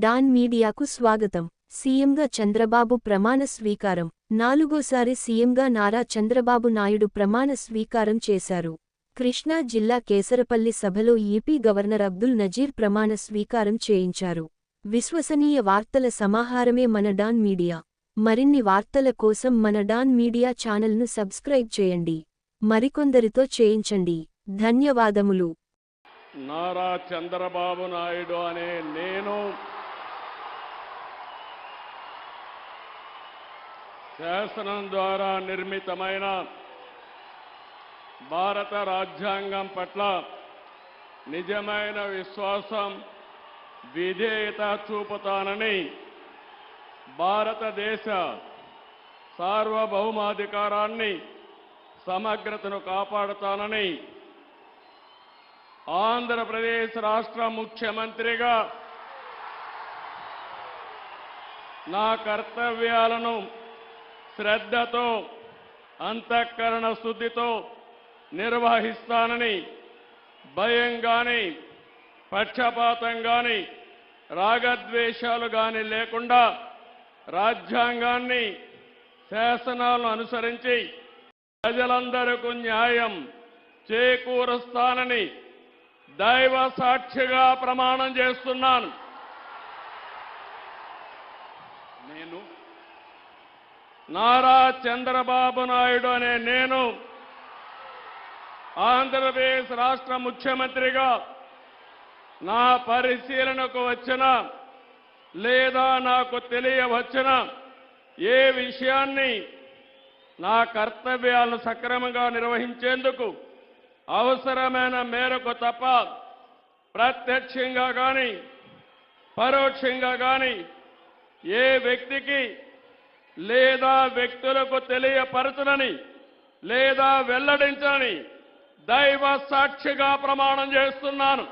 Don మీడియాకు స్వాగతం. సీఎంగా చంద్రబాబు ప్రమాణ స్వీకారం. నాలుగోసారి సీఎంగా నారా చంద్రబాబు నాయుడు ప్రమాణ స్వీకారం చేశారు. కృష్ణా జిల్లా కేసరపల్లి సభలో ఏపీ గవర్నర్ అబ్దుల్ నజీర్ ప్రమాణ స్వీకారం చేయించారు. విశ్వసనీయ వార్తల సమాహారమే మన డాన్ మీడియా. మరిన్ని వార్తల కోసం మన డాన్ మీడియా ఛానల్ను సబ్స్క్రైబ్ చేయండి. మరికొందరితో చేయించండి. ధన్యవాదములు. నారా చంద్రబాబు నాయుడు అనే నేను శాసనం ద్వారా నిర్మితమైన భారత రాజ్యాంగం పట్ల నిజమైన విశ్వాసం, విధేయత చూపుతానని, భారతదేశ సార్వభౌమాధికారాన్ని, సమగ్రతను కాపాడుతానని ఆంధ్రప్రదేశ్ రాష్ట్ర ముఖ్యమంత్రిగా నా కర్తవ్యాలను శ్రద్ధతో, అంతఃకరణ శుద్ధితో నిర్వహిస్తానని, భయం గాని, పక్షపాతం గాని, రాగద్వేషాలు గాని లేకుండా రాజ్యాంగాన్ని, శాసనాలను అనుసరించి ప్రజలందరికీ న్యాయం చేకూరుస్తానని దైవ సాక్షిగా ప్రమాణం చేస్తున్నాను. నేను నారా చంద్రబాబు నాయుడు అనే నేను ఆంధ్రప్రదేశ్ రాష్ట్ర ముఖ్యమంత్రిగా నా పరిశీలనకు వచ్చిన లేదా నాకు తెలియవచ్చిన ఏ విషయాన్ని నా కర్తవ్యాలను సక్రమంగా నిర్వహించేందుకు అవసరమైన మేరకు తప్ప ప్రత్యక్షంగా కానీ పరోక్షంగా కానీ ఏ వ్యక్తికి లేదా వ్యక్తులకు తెలియపరచునని లేదా వెల్లడించని దైవ సాక్షిగా ప్రమాణం చేస్తున్నాను.